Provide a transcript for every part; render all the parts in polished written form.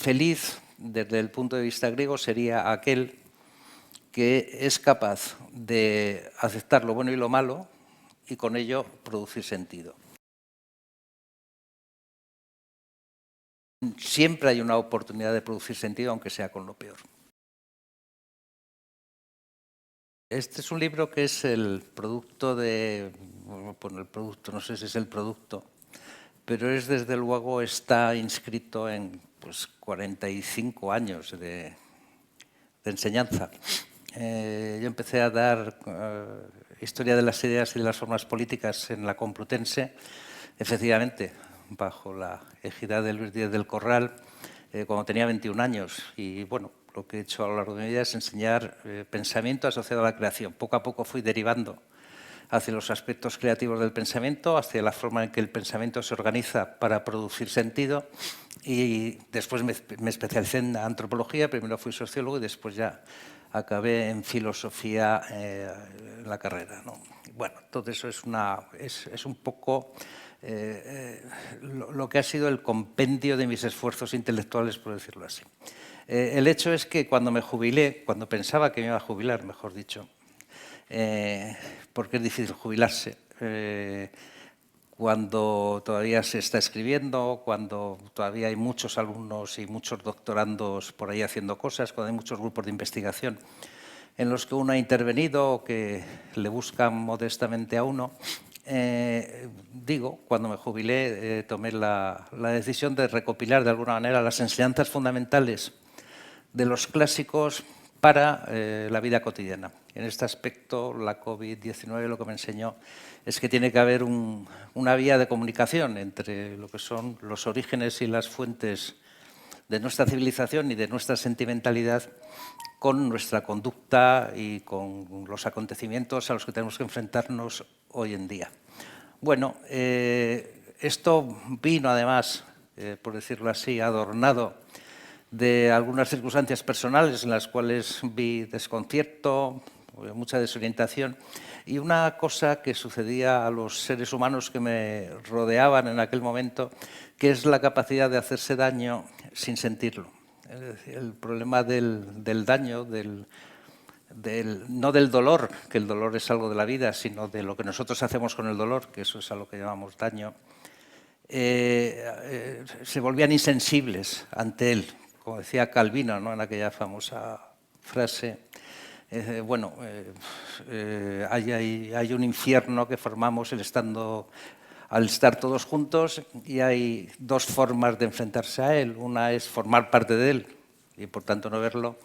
feliz desde el punto de vista griego sería aquel que es capaz de aceptar lo bueno y lo malo y con ello producir sentido. Siempre hay una oportunidad de producir sentido, aunque sea con lo peor. Este es un libro que es el producto de, bueno, el producto, no sé si es el producto, pero es desde luego, está inscrito en 45 años de enseñanza. Yo empecé a dar historia de las ideas y de las formas políticas en la Complutense, efectivamente, bajo la égida de Luis Díez del Corral, cuando tenía 21 años. Y bueno, lo que he hecho a lo largo de mi vida es enseñar pensamiento asociado a la creación. Poco a poco fui derivando hacia los aspectos creativos del pensamiento, hacia la forma en que el pensamiento se organiza para producir sentido, y después me especialicé en antropología. Primero fui sociólogo y después ya acabé en filosofía en la carrera, ¿no? Bueno, todo eso es un poco lo que ha sido el compendio de mis esfuerzos intelectuales, por decirlo así. El hecho es que cuando me jubilé, cuando pensaba que me iba a jubilar, mejor dicho, porque es difícil jubilarse, cuando todavía se está escribiendo, cuando todavía hay muchos alumnos y muchos doctorandos por ahí haciendo cosas, cuando hay muchos grupos de investigación en los que uno ha intervenido o que le buscan modestamente a uno. Cuando me jubilé, tomé la decisión de recopilar de alguna manera las enseñanzas fundamentales de los clásicos para la vida cotidiana. En este aspecto, la COVID-19 lo que me enseñó es que tiene que haber una vía de comunicación entre lo que son los orígenes y las fuentes de nuestra civilización y de nuestra sentimentalidad con nuestra conducta y con los acontecimientos a los que tenemos que enfrentarnos hoy en día. Bueno, esto vino además, por decirlo así, adornado de algunas circunstancias personales en las cuales vi desconcierto, mucha desorientación, y una cosa que sucedía a los seres humanos que me rodeaban en aquel momento, que es la capacidad de hacerse daño sin sentirlo. Es decir, el problema del daño, no del dolor, que el dolor es algo de la vida, sino de lo que nosotros hacemos con el dolor, que eso es a lo que llamamos daño, se volvían insensibles ante él. Como decía Calvino, ¿no?, en aquella famosa frase, hay un infierno que formamos al estar todos juntos, y hay dos formas de enfrentarse a él. Una es formar parte de él y por tanto no verlo,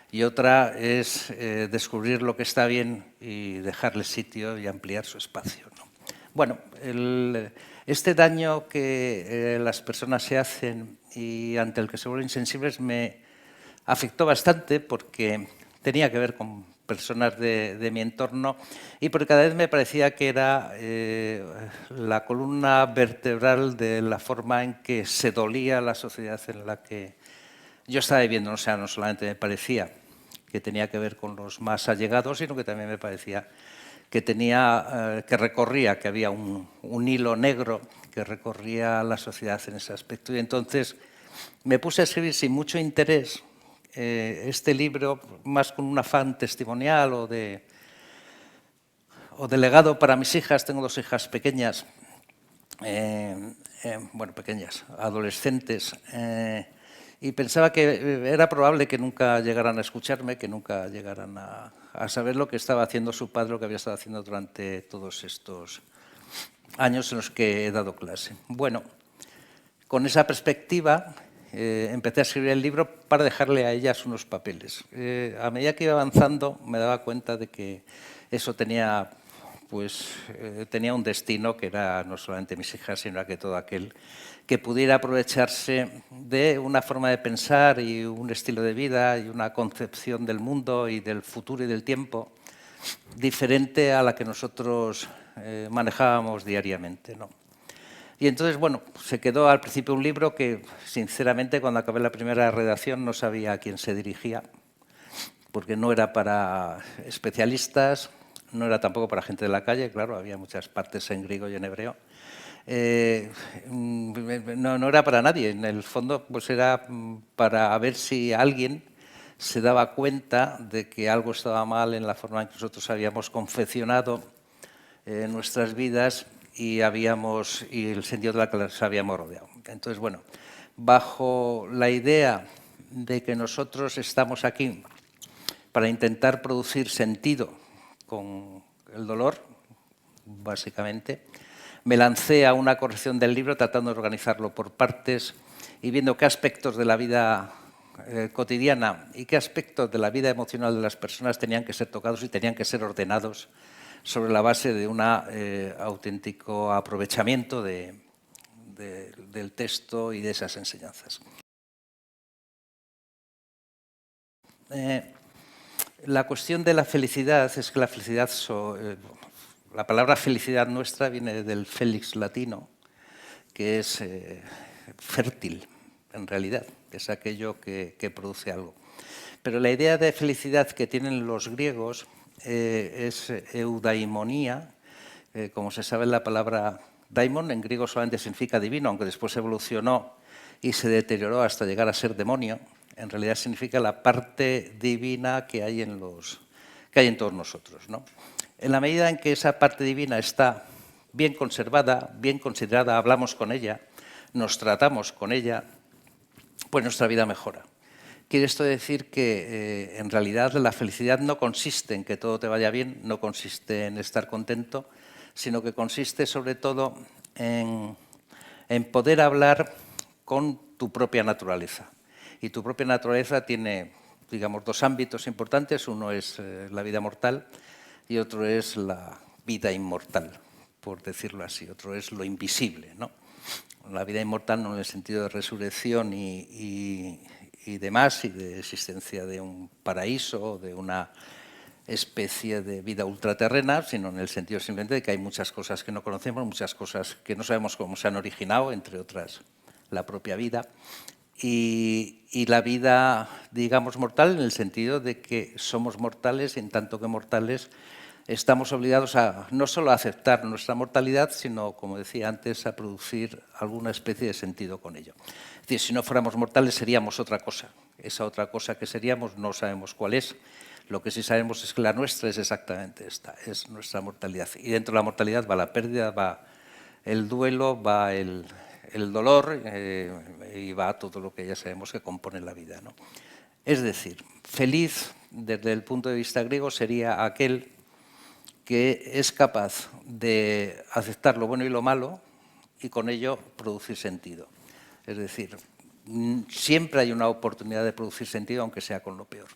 y otra es descubrir lo que está bien y dejarle sitio y ampliar su espacio, ¿no? Bueno, este daño que las personas se hacen y ante el que se vuelven insensibles me afectó bastante, porque tenía que ver con personas de mi entorno y porque cada vez me parecía que era la columna vertebral de la forma en que se dolía la sociedad en la que yo estaba viviendo. O sea, no solamente me parecía que tenía que ver con los más allegados, sino que también me parecía que había un hilo negro que recorría la sociedad en ese aspecto. Y entonces me puse a escribir sin mucho interés este libro, más con un afán testimonial o de legado para mis hijas. Tengo dos hijas pequeñas, pequeñas, adolescentes, y pensaba que era probable que nunca llegaran a escucharme, que nunca llegaran a saber lo que estaba haciendo su padre, lo que había estado haciendo durante todos estos años en los que he dado clase. Bueno, con esa perspectiva empecé a escribir el libro para dejarle a ellas unos papeles. A medida que iba avanzando me daba cuenta de que eso tenía un destino, que era no solamente mis hijas, sino que todo aquel que pudiera aprovecharse de una forma de pensar y un estilo de vida y una concepción del mundo y del futuro y del tiempo diferente a la que nosotros manejábamos diariamente, ¿no? Y entonces, bueno, se quedó al principio un libro que, sinceramente, cuando acabé la primera redacción no sabía a quién se dirigía, porque no era para especialistas, no era tampoco para gente de la calle, claro, había muchas partes en griego y en hebreo. no era para nadie. En el fondo, pues era para ver si alguien se daba cuenta de que algo estaba mal en la forma en que nosotros habíamos confeccionado nuestras vidas y el sentido de la que las habíamos rodeado. Entonces, bueno, bajo la idea de que nosotros estamos aquí para intentar producir sentido con el dolor, básicamente, me lancé a una corrección del libro tratando de organizarlo por partes y viendo qué aspectos de la vida cotidiana y qué aspectos de la vida emocional de las personas tenían que ser tocados y tenían que ser ordenados sobre la base de un auténtico aprovechamiento del texto y de esas enseñanzas. La cuestión de la felicidad es que la felicidad, la palabra felicidad nuestra viene del felix latino, que es fértil, en realidad, es aquello que produce algo. Pero la idea de felicidad que tienen los griegos es eudaimonía. Como se sabe, la palabra daimon en griego solamente significa divino, aunque después evolucionó y se deterioró hasta llegar a ser demonio. En realidad significa la parte divina que hay en todos nosotros, ¿no? En la medida en que esa parte divina está bien conservada, bien considerada, hablamos con ella, nos tratamos con ella, pues nuestra vida mejora. Quiere esto decir que en realidad la felicidad no consiste en que todo te vaya bien, no consiste en estar contento, sino que consiste sobre todo en poder hablar con tu propia naturaleza. Y tu propia naturaleza tiene, digamos, dos ámbitos importantes. Uno es la vida mortal y otro es la vida inmortal, por decirlo así. Otro es lo invisible, ¿no? La vida inmortal no en el sentido de resurrección y demás, y de existencia de un paraíso, de una especie de vida ultraterrena, sino en el sentido simplemente de que hay muchas cosas que no conocemos, muchas cosas que no sabemos cómo se han originado, entre otras la propia vida, y la vida, digamos, mortal en el sentido de que somos mortales y en tanto que mortales estamos obligados a no solo a aceptar nuestra mortalidad, sino, como decía antes, a producir alguna especie de sentido con ello. Es decir, si no fuéramos mortales seríamos otra cosa. Esa otra cosa que seríamos no sabemos cuál es. Lo que sí sabemos es que la nuestra es exactamente esta, es nuestra mortalidad. Y dentro de la mortalidad va la pérdida, va el duelo, va el dolor y va todo lo que ya sabemos que compone la vida, ¿no? Es decir, feliz desde el punto de vista griego sería aquel que es capaz de aceptar lo bueno y lo malo y con ello producir sentido. Es decir, siempre hay una oportunidad de producir sentido, aunque sea con lo peor.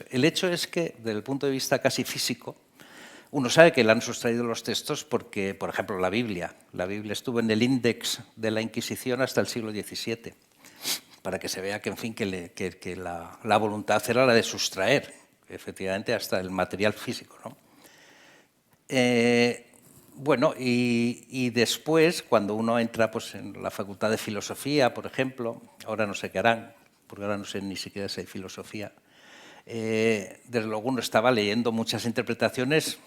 El hecho es que, desde el punto de vista casi físico, uno sabe que le han sustraído los textos porque, por ejemplo, la Biblia estuvo en el índex de la Inquisición hasta el siglo XVII, para que se vea que, en fin, que la voluntad era la de sustraer, efectivamente, hasta el material físico, ¿no? Bueno, y después, cuando uno entra pues, en la Facultad de Filosofía, por ejemplo, ahora no sé qué harán, porque ahora no sé ni siquiera si hay filosofía, desde luego uno estaba leyendo muchas interpretaciones,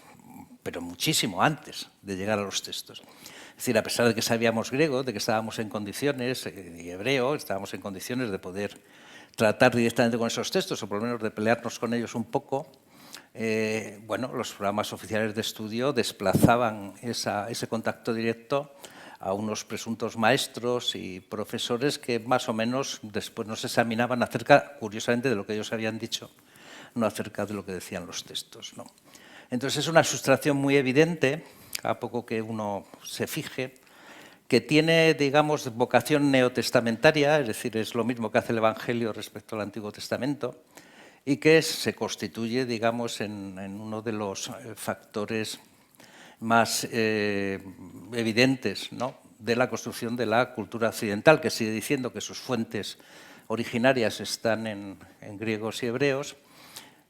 pero muchísimo antes de llegar a los textos. Es decir, a pesar de que sabíamos griego, de que estábamos en condiciones, y hebreo, estábamos en condiciones de poder tratar directamente con esos textos, o por lo menos de pelearnos con ellos un poco, bueno, los programas oficiales de estudio desplazaban ese contacto directo a unos presuntos maestros y profesores que más o menos después nos examinaban acerca, curiosamente, de lo que ellos habían dicho, no acerca de lo que decían los textos, ¿no? Entonces es una sustracción muy evidente, a poco que uno se fije, que tiene, digamos, vocación neotestamentaria, es decir, es lo mismo que hace el Evangelio respecto al Antiguo Testamento, y que se constituye, digamos, en uno de los factores más evidentes, ¿no?, de la construcción de la cultura occidental, que sigue diciendo que sus fuentes originarias están en griegos y hebreos,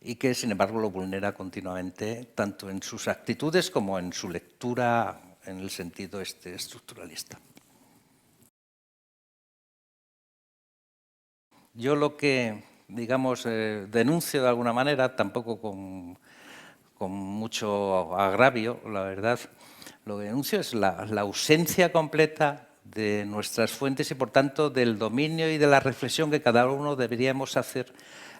y que, sin embargo, lo vulnera continuamente, tanto en sus actitudes como en su lectura en el sentido estructuralista. Yo lo que, digamos, denuncio de alguna manera, tampoco con con mucho agravio, la verdad, lo que denuncio es la ausencia completa de nuestras fuentes y, por tanto, del dominio y de la reflexión que cada uno deberíamos hacer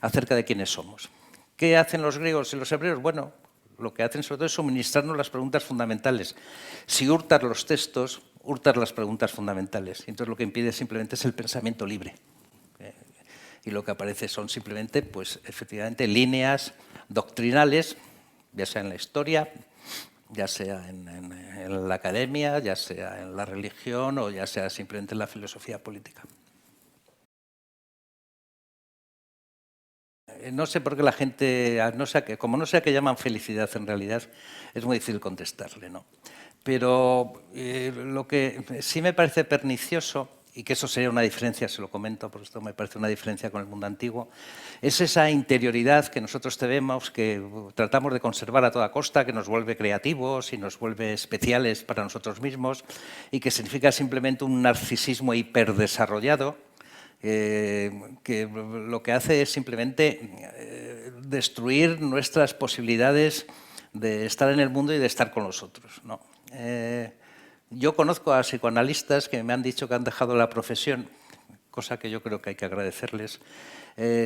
acerca de quiénes somos. ¿Qué hacen los griegos y los hebreos? Bueno, lo que hacen sobre todo es suministrarnos las preguntas fundamentales. Si hurtas los textos, hurtas las preguntas fundamentales. Y entonces lo que impide simplemente es el pensamiento libre. Y lo que aparece son simplemente, pues, efectivamente, líneas doctrinales, ya sea en la historia, ya sea en la academia, ya sea en la religión o ya sea simplemente en la filosofía política. No sé por qué la gente, como no sé a qué llaman felicidad en realidad, es muy difícil contestarle, ¿no? Pero lo que sí me parece pernicioso, y que eso sería una diferencia, se lo comento, porque esto me parece una diferencia con el mundo antiguo, es esa interioridad que nosotros tenemos, que tratamos de conservar a toda costa, que nos vuelve creativos y nos vuelve especiales para nosotros mismos, y que significa simplemente un narcisismo hiperdesarrollado, que lo que hace es simplemente destruir nuestras posibilidades de estar en el mundo y de estar con los otros, ¿no? Yo conozco a psicoanalistas que me han dicho que han dejado la profesión, cosa que yo creo que hay que agradecerles,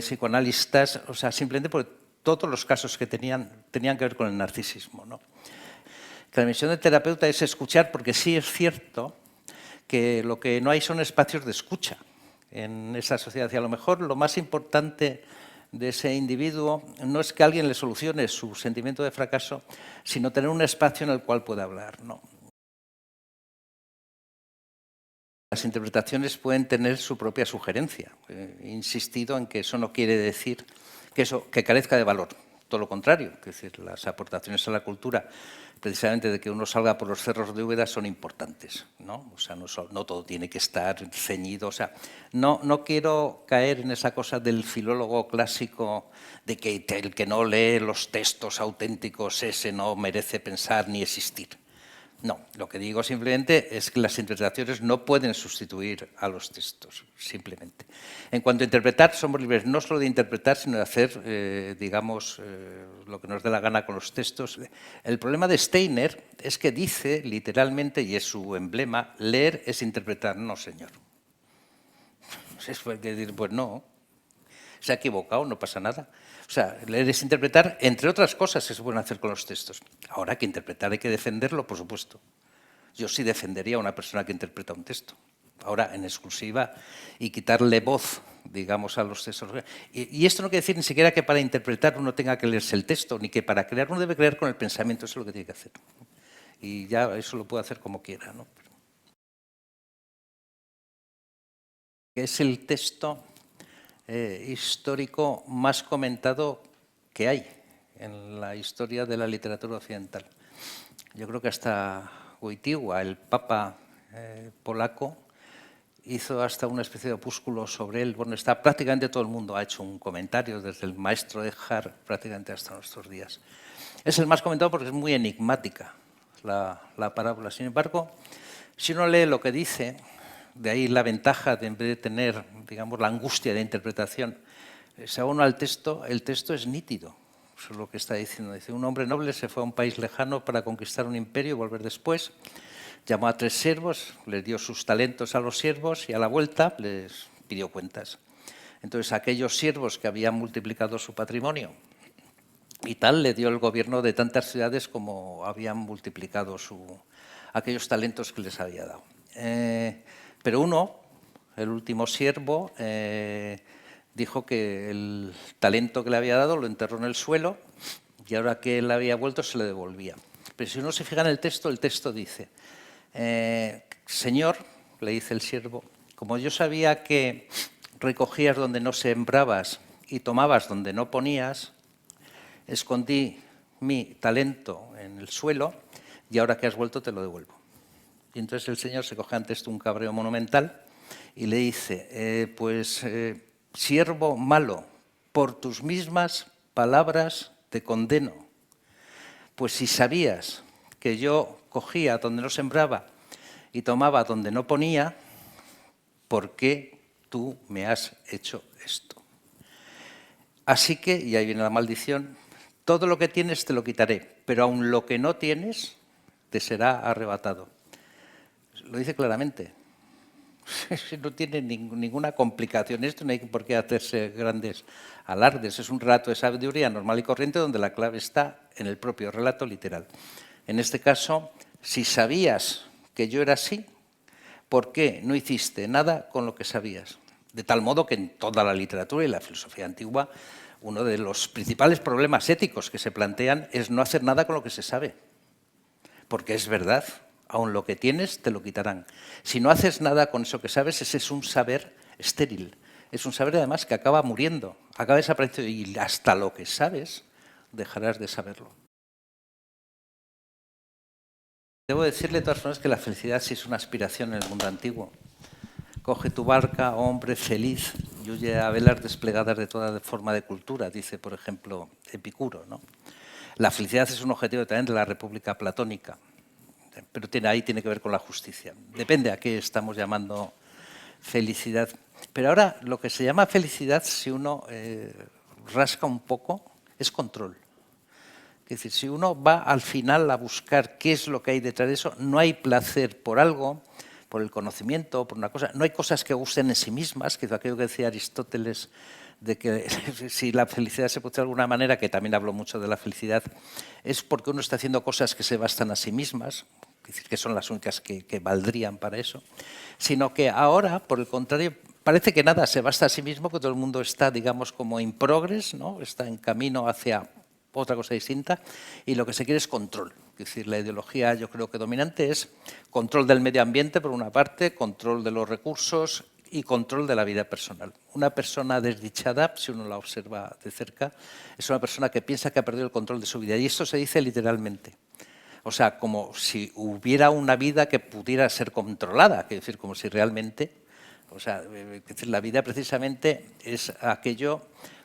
psicoanalistas, o sea, simplemente porque todos los casos que tenían que ver con el narcisismo, ¿no? Que la misión del terapeuta es escuchar, porque sí es cierto que lo que no hay son espacios de escucha en esa sociedad. Y a lo mejor lo más importante de ese individuo no es que alguien le solucione su sentimiento de fracaso, sino tener un espacio en el cual pueda hablar, ¿no? Las interpretaciones pueden tener su propia sugerencia. He insistido en que eso no quiere decir que carezca de valor. Todo lo contrario, es decir, las aportaciones a la cultura, precisamente de que uno salga por los cerros de Úbeda, son importantes, ¿no? O sea, no todo tiene que estar ceñido. O sea, no quiero caer en esa cosa del filólogo clásico de que el que no lee los textos auténticos, ese no merece pensar ni existir. No, lo que digo simplemente es que las interpretaciones no pueden sustituir a los textos, simplemente. En cuanto a interpretar, somos libres no solo de interpretar, sino de hacer, digamos, lo que nos dé la gana con los textos. El problema de Steiner es que dice, literalmente, y es su emblema, leer es interpretar. No, señor. Es decir, pues no, se ha equivocado, no pasa nada. O sea, leer es interpretar, entre otras cosas que se pueden hacer con los textos. Ahora, hay que interpretar, hay que defenderlo, por supuesto. Yo sí defendería a una persona que interpreta un texto. Ahora, en exclusiva, y quitarle voz, digamos, a los textos. Y esto no quiere decir ni siquiera que para interpretar uno tenga que leerse el texto, ni que para crear uno debe crear con el pensamiento, eso es lo que tiene que hacer. Y ya eso lo puede hacer como quiera, ¿no? Es el texto histórico más comentado que hay en la historia de la literatura occidental. Yo creo que hasta Wojtyła, el papa polaco, hizo hasta una especie de opúsculo sobre él. Bueno, está prácticamente todo el mundo ha hecho un comentario, desde el maestro de Har prácticamente hasta nuestros días. Es el más comentado porque es muy enigmática la parábola. Sin embargo, si uno lee lo que dice, de ahí la ventaja de, en vez de tener, digamos, la angustia de interpretación, se va uno al texto, el texto es nítido. Eso es lo que está diciendo. Dice, un hombre noble se fue a un país lejano para conquistar un imperio y volver después. Llamó a 3 siervos, les dio sus talentos a los siervos y a la vuelta les pidió cuentas. Entonces, aquellos siervos que habían multiplicado su patrimonio y tal, le dio el gobierno de tantas ciudades como habían multiplicado aquellos talentos que les había dado. Pero uno, el último siervo, dijo que el talento que le había dado lo enterró en el suelo y ahora que él había vuelto se le devolvía. Pero si uno se fija en el texto dice, Señor, le dice el siervo, como yo sabía que recogías donde no sembrabas y tomabas donde no ponías, escondí mi talento en el suelo y ahora que has vuelto te lo devuelvo. Y entonces el Señor se coge ante esto un cabreo monumental y le dice, siervo malo, por tus mismas palabras te condeno. Pues si sabías que yo cogía donde no sembraba y tomaba donde no ponía, ¿por qué tú me has hecho esto? Así que, y ahí viene la maldición, todo lo que tienes te lo quitaré, pero aun lo que no tienes te será arrebatado. Lo dice claramente. No tiene ninguna complicación esto, no hay por qué hacerse grandes alardes. Es un relato de sabiduría normal y corriente donde la clave está en el propio relato literal. En este caso, si sabías que yo era así, ¿por qué no hiciste nada con lo que sabías? De tal modo que en toda la literatura y la filosofía antigua, uno de los principales problemas éticos que se plantean es no hacer nada con lo que se sabe. Porque es verdad, aun lo que tienes te lo quitarán. Si no haces nada con eso que sabes, ese es un saber estéril. Es un saber además que acaba muriendo, acaba desapareciendo y hasta lo que sabes dejarás de saberlo. Debo decirle de todas formas que la felicidad sí es una aspiración en el mundo antiguo. Coge tu barca, hombre feliz, y huye a velas desplegadas de toda forma de cultura, dice, por ejemplo, Epicuro, ¿no? La felicidad es un objetivo también de la República Platónica, pero ahí tiene que ver con la justicia. Depende a qué estamos llamando felicidad. Pero ahora, lo que se llama felicidad, si uno rasca un poco, es control. Es decir, si uno va al final a buscar qué es lo que hay detrás de eso, no hay placer por algo, por el conocimiento, por una cosa. No hay cosas que gusten en sí mismas, que es aquello que decía Aristóteles, de que si la felicidad se puede hacer de alguna manera, que también habló mucho de la felicidad, es porque uno está haciendo cosas que se bastan a sí mismas, es decir, que son las únicas que valdrían para eso, sino que ahora, por el contrario, parece que nada se basta a sí mismo, que todo el mundo está, digamos, como in progress, ¿no? Está en camino hacia otra cosa distinta, y lo que se quiere es control. Es decir, la ideología, yo creo que dominante, es control del medio ambiente, por una parte, control de los recursos y control de la vida personal. Una persona desdichada, si uno la observa de cerca, es una persona que piensa que ha perdido el control de su vida, y esto se dice literalmente. O sea, como si hubiera una vida que pudiera ser controlada, es decir, como si realmente, o sea, es decir, la vida precisamente es aquello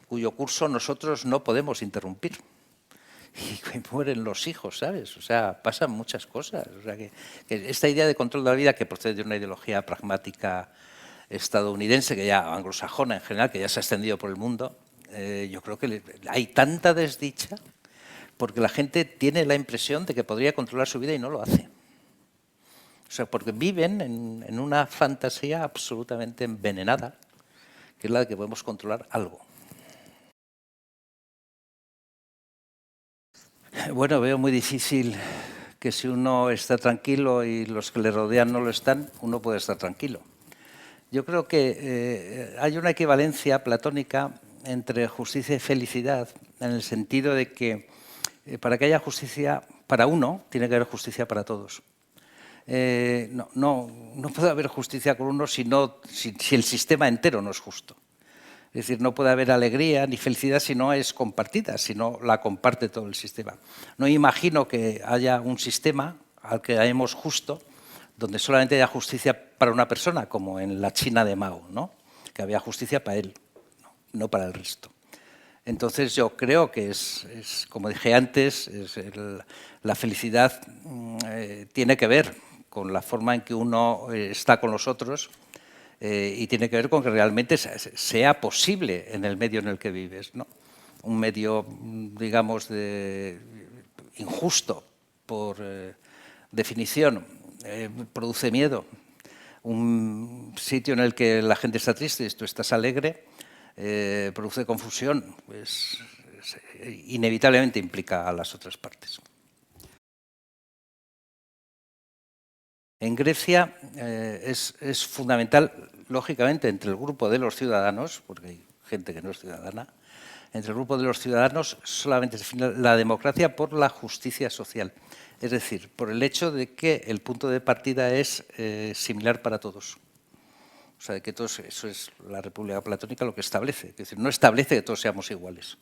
cuyo curso nosotros no podemos interrumpir. Y mueren los hijos, ¿sabes? O sea, pasan muchas cosas. O sea, que esta idea de control de la vida, que procede de una ideología pragmática estadounidense, que ya anglosajona en general, que ya se ha extendido por el mundo, yo creo que hay tanta desdicha porque la gente tiene la impresión de que podría controlar su vida y no lo hace. O sea, porque viven en una fantasía absolutamente envenenada, que es la de que podemos controlar algo. Bueno, veo muy difícil que si uno está tranquilo y los que le rodean no lo están, uno puede estar tranquilo. Yo creo que hay una equivalencia platónica entre justicia y felicidad, en el sentido de que para que haya justicia para uno, tiene que haber justicia para todos. No puede haber justicia con uno si el sistema entero no es justo. Es decir, no puede haber alegría ni felicidad si no es compartida, si no la comparte todo el sistema. No imagino que haya un sistema al que hayamos justo, donde solamente haya justicia para una persona, como en la China de Mao, ¿no? Que había justicia para él, no para el resto. Entonces yo creo que es como dije antes, la felicidad tiene que ver con la forma en que uno está con los otros, y tiene que ver con que realmente sea posible en el medio en el que vives, ¿no? Un medio, digamos, injusto por definición, produce miedo. Un sitio en el que la gente está triste y tú estás alegre, produce confusión, pues, inevitablemente implica a las otras partes. En Grecia es fundamental, lógicamente, entre el grupo de los ciudadanos, porque hay gente que no es ciudadana, entre el grupo de los ciudadanos solamente se define la democracia por la justicia social. Es decir, por el hecho de que el punto de partida es similar para todos. O sea, que todos, eso es la República Platónica lo que establece. Es decir, no establece que todos seamos iguales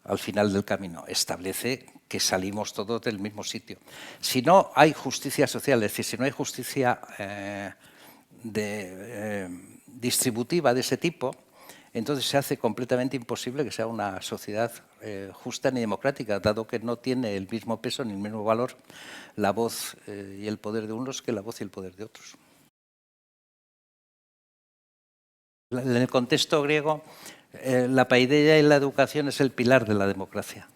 al final del camino, establece que salimos todos del mismo sitio. Si no hay justicia social, es decir, si no hay justicia distributiva de ese tipo, entonces se hace completamente imposible que sea una sociedad justa ni democrática, dado que no tiene el mismo peso ni el mismo valor la voz y el poder de unos que la voz y el poder de otros. En el contexto griego, la paideia y la educación es el pilar de la democracia.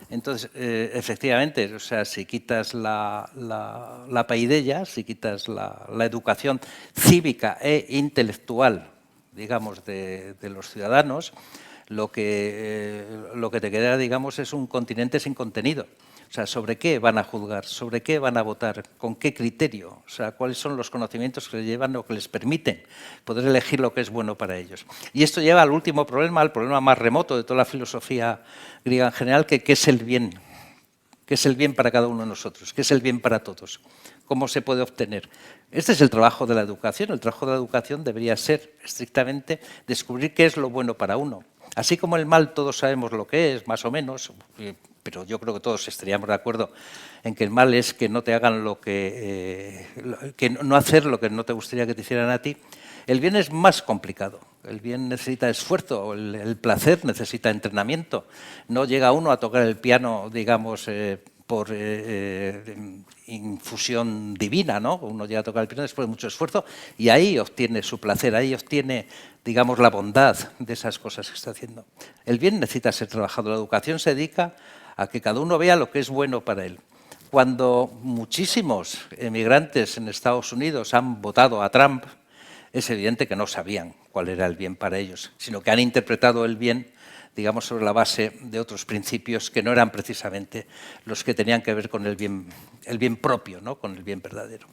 Entonces, efectivamente, o sea, si quitas la paideia, si quitas la educación cívica e intelectual, digamos, de los ciudadanos, lo que te queda, digamos, es un continente sin contenido. O sea, ¿sobre qué van a juzgar? ¿Sobre qué van a votar? ¿Con qué criterio? O sea, ¿cuáles son los conocimientos que les llevan o que les permiten poder elegir lo que es bueno para ellos? Y esto lleva al último problema, al problema más remoto de toda la filosofía griega en general, que ¿qué es el bien? ¿Qué es el bien para cada uno de nosotros? ¿Qué es el bien para todos? ¿Cómo se puede obtener? Este es el trabajo de la educación. El trabajo de la educación debería ser estrictamente descubrir qué es lo bueno para uno. Así como el mal todos sabemos lo que es, más o menos, pero yo creo que todos estaríamos de acuerdo en que el mal es que no te hagan que no hacer lo que no te gustaría que te hicieran a ti. El bien es más complicado. El bien necesita esfuerzo, el placer necesita entrenamiento. No llega uno a tocar el piano, digamos, por infusión divina, ¿no? Uno llega a tocar el piano después de mucho esfuerzo y ahí obtiene su placer, ahí obtiene, digamos, la bondad de esas cosas que está haciendo. El bien necesita ser trabajado. La educación se dedica a que cada uno vea lo que es bueno para él. Cuando muchísimos emigrantes en Estados Unidos han votado a Trump, es evidente que no sabían cuál era el bien para ellos, sino que han interpretado el bien, digamos, sobre la base de otros principios que no eran precisamente los que tenían que ver con el bien propio, ¿no? Con el bien verdadero.